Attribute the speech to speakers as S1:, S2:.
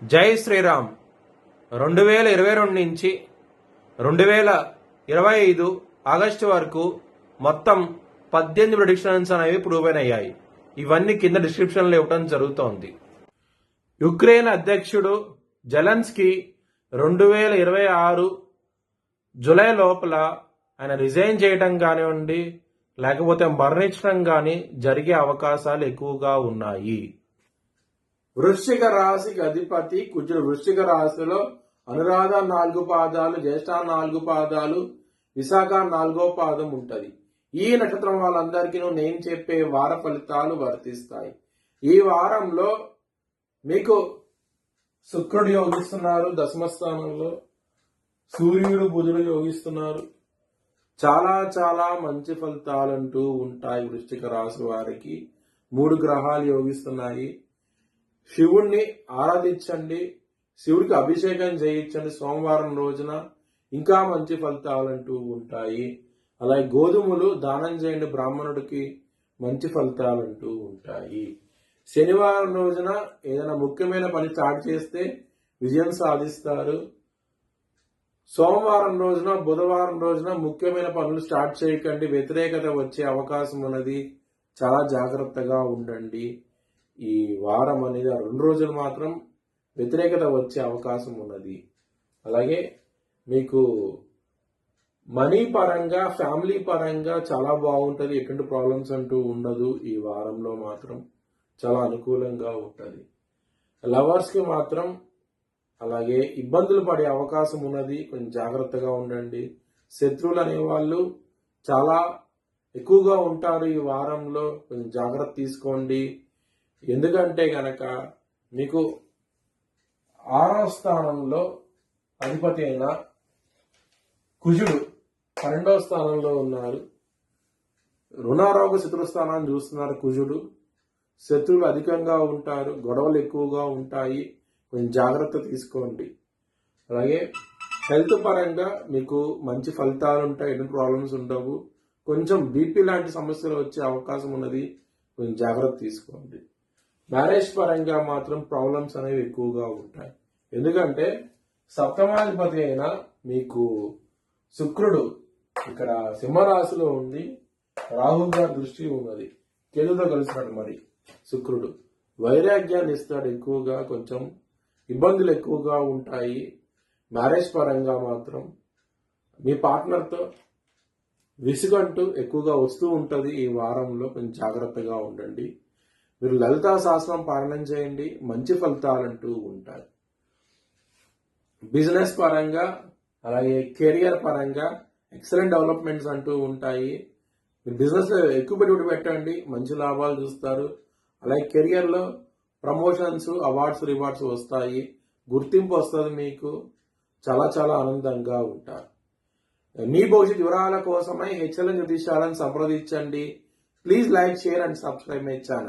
S1: జై శ్రీరామ్. 2022 నుంచి 2025 ఆగస్టు వరకు మొత్తం 18 ప్రెడిక్షన్స్ అనేవి ప్రూవ్ అయ్యాయి. ఇవన్నీ కింద డిస్క్రిప్షన్లో ఇవ్వడం జరుగుతోంది. యుక్రెయిన్ అధ్యక్షుడు జెలెన్స్కీ 2026 జూలై లోపల ఆయన రిజైన్ చేయడం కానివ్వండి, లేకపోతే మరణించడం కానీ జరిగే అవకాశాలు ఎక్కువగా ఉన్నాయి. వృశ్చిక రాశికి అధిపతి కుజుడు. వృశ్చిక రాశిలో అనురాధ 4 పాదాలు, జ్యేష్ఠ 4 పాదాలు, విశాఖ 4వ పాదం ఉంటది. ఈ నక్షత్రం వాళ్ళందరికీ నేను చెప్పే వార ఫలితాలు వర్తిస్తాయి. ఈ వారంలో మీకు శుక్రుడు యోగిస్తున్నారు దశమ స్థానంలో, సూర్యుడు బుధుడు యోగిస్తున్నారు. చాలా చాలా మంచి ఫలితాలంటూ ఉంటాయి. వృశ్చిక రాశి వారికి 3 గ్రహాలు యోగిస్తున్నాయి. శివుణ్ణి ఆరాధించండి, శివుడికి అభిషేకం చేయించండి సోమవారం రోజున, ఇంకా మంచి ఫలితాలంటూ ఉంటాయి. అలాగే గోధుమలు దానం చేయండి బ్రాహ్మణుడికి, మంచి ఫలితాలంటూ ఉంటాయి. శనివారం రోజున ఏదైనా ముఖ్యమైన పని స్టార్ట్ చేస్తే విజయం సాధిస్తారు. సోమవారం రోజున, బుధవారం రోజున ముఖ్యమైన పనులు స్టార్ట్ చేయకండి, వ్యతిరేకత వచ్చే అవకాశం ఉన్నది. చాలా జాగ్రత్తగా ఉండండి. ఈ వారం అనేది 2 రోజులు మాత్రం వ్యతిరేకత వచ్చే అవకాశం ఉన్నది. అలాగే మీకు మనీ పరంగా, ఫ్యామిలీ పరంగా చాలా బాగుంటుంది. ఎటువంటి ప్రాబ్లమ్స్ అంటూ ఉండదు. ఈ వారంలో మాత్రం చాలా అనుకూలంగా ఉంటుంది. లవర్స్కి మాత్రం అలాగే ఇబ్బందులు పడే అవకాశం ఉన్నది. కొంచెం జాగ్రత్తగా ఉండండి. శత్రువులు అనేవాళ్ళు చాలా ఎక్కువగా ఉంటారు ఈ వారంలో, కొంచెం జాగ్రత్త తీసుకోండి. ఎందుకంటే గనక మీకు 6వ స్థానంలో అధిపతి అయిన కుజుడు 12వ స్థానంలో ఉన్నారు. రుణారోగ శత్రుస్థానాన్ని చూస్తున్నారు కుజుడు. శత్రువులు అధికంగా ఉంటారు, గొడవలు ఎక్కువగా ఉంటాయి. కొంచెం జాగ్రత్త తీసుకోండి. అలాగే హెల్త్ పరంగా మీకు మంచి ఫలితాలు ఉంటాయి, ఎటువంటి ప్రాబ్లమ్స్ ఉండవు. కొంచెం బీపీ లాంటి సమస్యలు వచ్చే అవకాశం ఉన్నది, కొంచెం జాగ్రత్త తీసుకోండి. మ్యారేజ్ పరంగా మాత్రం ప్రాబ్లమ్స్ అనేవి ఎక్కువగా ఉంటాయి. ఎందుకంటే సప్తమాధిపతి అయిన మీకు శుక్రుడు ఇక్కడ సింహరాశిలో ఉంది, రాహు గారి దృష్టి ఉన్నది, కేతుతో కలిసినట్టు. మరి శుక్రుడు వైరాగ్యాన్ని ఇస్తాడు ఎక్కువగా, కొంచెం ఇబ్బందులు ఎక్కువగా ఉంటాయి. మ్యారేజ్ పరంగా మాత్రం మీ పార్ట్నర్తో విసుగంటూ ఎక్కువగా వస్తూ ఉంటుంది. ఈ వారంలో కొంచెం జాగ్రత్తగా ఉండండి. మీరు లలితా సహస్రం పారాయణం చేయండి, మంచి ఫలితాలంటూ ఉంటాయి. బిజినెస్ పరంగా అలాగే కెరియర్ పరంగా ఎక్సలెంట్ డెవలప్మెంట్స్ అంటూ ఉంటాయి. మీరు బిజినెస్ లో ఎక్కువ పెట్టుబడి పెట్టండి, మంచి లాభాలు చూస్తారు. అలాగే కెరియర్లో ప్రమోషన్స్, అవార్డ్స్, రివార్డ్స్ వస్తాయి, గుర్తింపు వస్తుంది. మీకు చాలా చాలా ఆనందంగా ఉంటారు. మీ భవిష్యత్ వివరాల కోసమై హెచ్ఎల్ఎన్ జ్యోతిషాలను సంప్రదించండి. Please like, share and subscribe my channel.